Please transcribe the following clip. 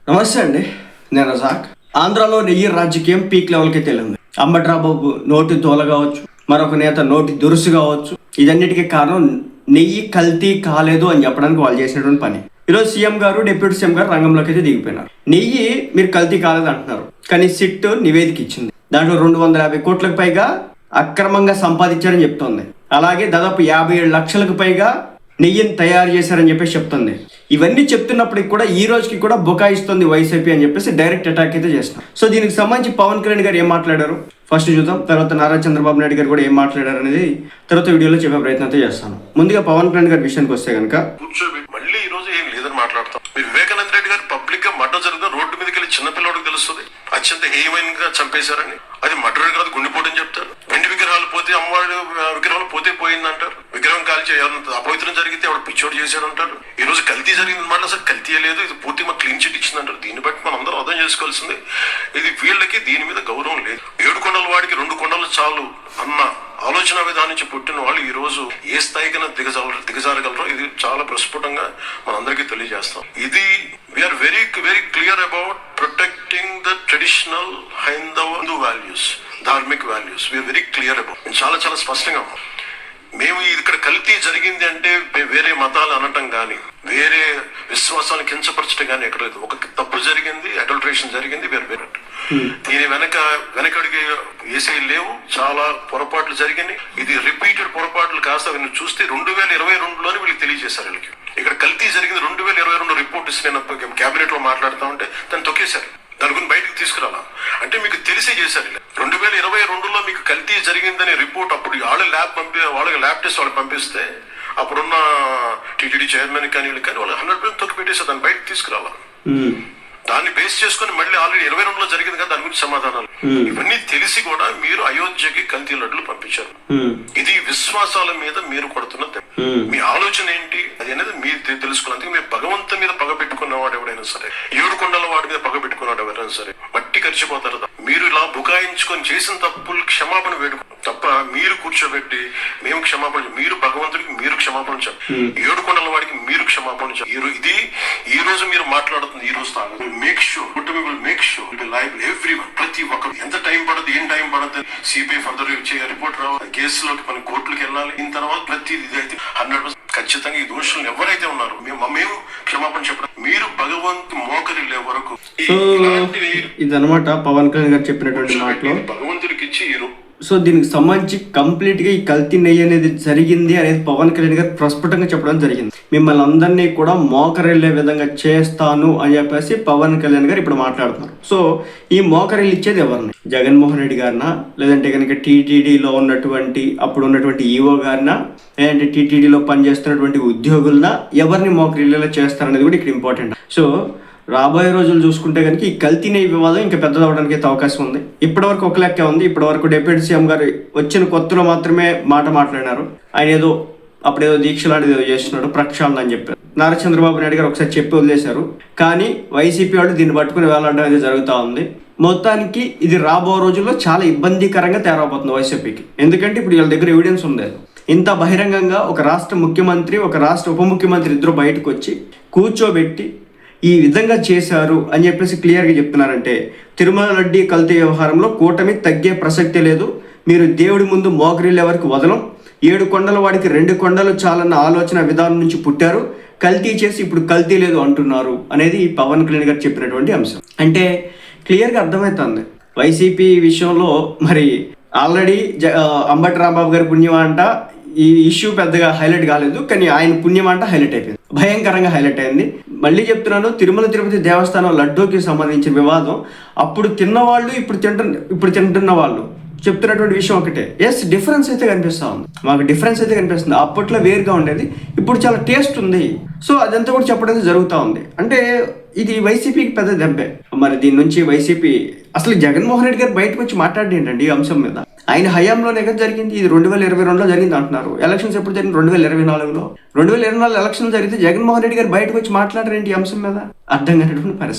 నమస్తే అండి, నేను రజాక్. ఆంధ్రాలో నెయ్యి రాజకీయం పీక్ లెవెల్కి తెలియంది. అంబటి రాంబాబు నోటి తోల కావచ్చు, మరొక నేత నోటి దురుసు కావచ్చు, ఇదన్నిటికీ కారణం నెయ్యి కల్తీ కాలేదు అని చెప్పడానికి వాళ్ళు చేసినటువంటి పని. ఈరోజు సీఎం గారు, డిప్యూటీ సీఎం గారు రంగంలోకి అయితే దిగిపోయినారు. నెయ్యి మీరు కల్తీ కాలేదు అంటున్నారు, కానీ సిట్ నివేదిక ఇచ్చింది. దాంట్లో 250 కోట్లకు పైగా అక్రమంగా సంపాదించారని చెప్తోంది. అలాగే దాదాపు 57 లక్షలకు పైగా నెయ్యిని తయారు చేశారని చెప్పేసి చెప్తుంది. ఇవన్నీ చెప్తున్నప్పటికి కూడా ఈ రోజుకి కూడా బుకాయిస్తుంది వైసీపీ అని చెప్పేసి డైరెక్ట్ అటాక్ అయితే చేస్తున్నారు. సో దీనికి సంబంధించి పవన్ కళ్యాణ్ గారు ఏం మాట్లాడారు ఫస్ట్ చూద్దాం. తర్వాత నారా చంద్రబాబు నాయుడు గారు కూడా ఏం మాట్లాడారు అనేది తర్వాత వీడియోలో చెప్పే ప్రయత్నం అయితే చేస్తాను. ముందుగా పవన్ కళ్యాణ్ గారి విషయానికి వస్తే కనుక మళ్ళీ ఈ రోజు ఏం లేదని మాట్లాడతాం. వివేకానంద రెడ్డి గారు పబ్లిక్ గా మర్డర్ జరుగుతుంది, రోడ్డు మీదకి వెళ్ళి చిన్నపిల్లడికి తెలుస్తుంది అత్యంత హేయమైనగా చంపేశారని. అది మర్డర్ కాదు, గుండెపోటని చెప్తారు. వెండి విగ్రహాలు పోతే, అమ్మవారి విగ్రహాలు పోతే పోయిందంటారు. విగ్రహం కాల్చి అపవిత్రం జరిగితే ఆవిడ పిచ్చోడు చేశాడు అంటారు. ఈ రోజు కల్తీ జరిగింది మాట అసలు కల్తీ లేదు, ఇది పూర్తి మాకు క్లీన్ చిట్ ఇచ్చిందంటారు. దీన్ని బట్టి మనం అందరం అర్థం చేసుకోవాల్సింది ఇది వీళ్ళకి దీని మీద గౌరవం లేదు. 7 కొండల వాడికి 2 కొండలు చాలు అన్న ఆలోచన విధానం నుంచి పుట్టిన వాళ్ళు ఈ రోజు ఏ స్థాయికైనా దిగజారగలరో ఇది చాలా ప్రస్ఫుటంగా మనందరికీ తెలియజేస్తాం. ఇది we are very very clear about protecting the traditional హైందవ values, dharmic values. We are very clear about, చాలా చాలా స్పష్టంగా. మేము ఇక్కడ కల్తీ జరిగింది అంటే వేరే మతాలు అనటం కానీ వేరే విశ్వాసాలను కించపరచడం కానీ ఎక్కడ లేదు. ఒక తప్పు జరిగింది, అడల్ట్రేషన్ జరిగింది, వేరు వేరే. దీని వెనకడికి వేసే లేవు, చాలా పొరపాట్లు జరిగినాయి. ఇది రిపీటెడ్ పొరపాట్లు కాస్త వీళ్ళు చూస్తే 2022లోనే వీళ్ళకి తెలియజేశారు. వీళ్ళకి ఇక్కడ కల్తీ జరిగింది 2022 రిపోర్ట్ ఇస్తే నేను క్యాబినెట్ లో మాట్లాడుతూ ఉంటే దాన్ని తొక్కేశారు. దాని గురించి బయటకు తీసుకురాలా అంటే మీకు తెలిసే చేశారు. 2022లో మీకు కల్తీ జరిగిందనే రిపోర్ట్ అప్పుడు వాళ్ళకి ల్యాబ్ టెస్ట్ వాళ్ళు పంపిస్తే అప్పుడున్న టీటీడీ చైర్మన్ కానీ వీళ్ళు కానీ వాళ్ళు 100% తొక్కి పెట్టేసారు. దాన్ని బయటకు తీసుకురాలా. దాన్ని బేస్ చేసుకుని మళ్ళీ ఆల్రెడీ 22లో జరిగింది కదా, దాని గురించి సమాధానాలు. ఇవన్నీ తెలిసి కూడా మీరు అయోధ్యకి కల్తీ లడ్డులు పంపించారు. ఇది విశ్వాసాల మీద మీరు కొడుతున్న మీ ఆలోచన ఏంటి అది అనేది మీరు తెలుసుకున్నందుకు. మీరు భగవంతు మీద పగ పెట్టుకున్నవాడు ఎవడైనా సరే, 7 కొండల వాడి మీద పగ పెట్టుకున్నాడు ఎవరైనా సరే మట్టి కరిచిపోతారు. మీరు ఇలా బుకాయించుకొని చేసిన తప్పులు క్షమాపణ వేడుకు తప్ప మీరు కూర్చోబెట్టి మేము క్షమాపణ, మీరు భగవంతుడికి మీరు క్షమాపణ చెప్పారు, 7 కొండల వాడికి మీరు క్షమాపణ చెప్పారు. ఇది ఈ రోజు మీరు మాట్లాడుతుంది. ఈ రోజు మేక్ షూర్ లైవ్ ఎవ్రీవన్, ప్రతి ఒక్కరు ఎంత టైం పడుతుంది, ఏం టైం పడుతుంది, సిబిఐ ఫర్దర్ రిపోర్ట్ రావాలి, కేసులోకి మన కోర్టులకు వెళ్ళాలి. దీని తర్వాత ప్రతి ఇదైతే 100% ఖచ్చితంగా ఈ దోషులను ఎవరైతే ఉన్నారో మేము క్షమాపణ చెప్పడం. మీరు భగవంతు మోకరిల్లే వరకు ఇదనమాట పవన్ కళ్యాణ్ గారు చెప్పినటువంటి మాటలు భగవంతుడికి ఇచ్చి సో దీనికి సంబంధించి కంప్లీట్ గా ఈ కల్తీ నెయ్యి అనేది జరిగింది అనేది పవన్ కళ్యాణ్ గారు ప్రస్ఫుటంగా చెప్పడం జరిగింది. మిమ్మల్ని అందరినీ కూడా మోకరిల్లే విధంగా చేస్తాను అని చెప్పేసి పవన్ కళ్యాణ్ గారు ఇప్పుడు మాట్లాడుతున్నారు. సో ఈ మోకరిల్లు ఇచ్చేది ఎవరిని? జగన్మోహన్ రెడ్డి గారినా, లేదంటే కనుక టీటీడీలో ఉన్నటువంటి అప్పుడు ఉన్నటువంటి ఈఓ గారినా, లేదంటే టీటీడీలో పనిచేస్తున్నటువంటి ఉద్యోగులనా, ఎవరిని మోకరిల్లేలా చేస్తారనేది కూడా ఇక్కడ ఇంపార్టెంట్. సో రాబోయే రోజులు చూసుకుంటే కనుక ఈ కల్తీ నెయ్యి వివాదం ఇంకా పెద్దదవడానికి అయితే అవకాశం ఉంది. ఇప్పటివరకు ఒక లెక్కే ఉంది. ఇప్పటివరకు డిప్యూటీ సీఎం గారు వచ్చిన కొత్తలో మాత్రమే మాట్లాడినారు. ఆయన ఏదో అప్పుడేదో దీక్ష లాంటిది ఏదో చేస్తున్నాడు, ప్రక్షాళన అని చెప్పారు. నారా చంద్రబాబు నాయుడు గారు ఒకసారి చెప్పి వదిలేశారు. కానీ వైసీపీ వాళ్ళు దీన్ని పట్టుకుని వేలాడడం అనేది జరుగుతూ ఉంది. మొత్తానికి ఇది రాబో రోజుల్లో చాలా ఇబ్బందికరంగా తయారవబోతుంది వైసీపీకి. ఎందుకంటే ఇప్పుడు వీళ్ళ దగ్గర ఎవిడెన్స్ ఉంది. ఇంత బహిరంగంగా ఒక రాష్ట్ర ముఖ్యమంత్రి, ఒక రాష్ట్ర ఉప ముఖ్యమంత్రి ఇద్దరు బయటకు వచ్చి కూర్చోబెట్టి ఈ విధంగా చేశారు అని చెప్పేసి క్లియర్గా చెప్తున్నారంటే తిరుమల లడ్డీ కల్తీ వ్యవహారంలో కూటమి తగ్గే ప్రసక్తే లేదు. మీరు దేవుడి ముందు మోకరిల్లు ఎవరికి వదలం, 7 కొండల వాడికి 2 కొండలు చాలన్న ఆలోచన విధానం నుంచి పుట్టారు. కల్తీ చేసి ఇప్పుడు కల్తీ లేదు అంటున్నారు అనేది పవన్ కళ్యాణ్ గారు చెప్పినటువంటి అంశం. అంటే క్లియర్గా అర్థమవుతుంది వైసీపీ విషయంలో. మరి ఆల్రెడీ అంబటి రాంబాబు గారి పుణ్యం అంట ఈ ఇష్యూ పెద్దగా హైలైట్ కాలేదు, కానీ ఆయన పుణ్యం అంట హైలైట్ అయిపోయింది, భయంకరంగా హైలైట్ అయింది. మళ్ళీ చెప్తున్నాను, తిరుమల తిరుపతి దేవస్థానం లడ్డూకి సంబంధించిన వివాదం అప్పుడు తిన్నవాళ్ళు ఇప్పుడు తింటున్న వాళ్ళు చెప్తున్నటువంటి విషయం ఒకటే. ఎస్, డిఫరెన్స్ అయితే కనిపిస్తా ఉంది, మాకు డిఫరెన్స్ అయితే కనిపిస్తుంది. అప్పట్లో వేరుగా ఉండేది, ఇప్పుడు చాలా టేస్ట్ ఉంది. సో అదంతా కూడా చెప్పడం జరుగుతూ ఉంది. అంటే ఇది వైసీపీకి పెద్ద దెబ్బే. మరి దీని నుంచి వైసీపీ అసలు జగన్మోహన్ రెడ్డి గారు బయటకు వచ్చి మాట్లాడి ఏంటండి ఈ అంశం మీద? ఆయన హయాంలోనే కదా జరిగింది. ఇది 2022లో జరిగింది అంటున్నారు. ఎలక్షన్స్ ఎప్పుడు జరిగింది? 2024లో. 2024 ఎలక్షన్ జరిగితే జగన్మోహన్ రెడ్డి గారు బయటకు వచ్చి మాట్లాడారేంటి ఈ అంశం మీద? అర్థం కానటువంటి పరిస్థితి.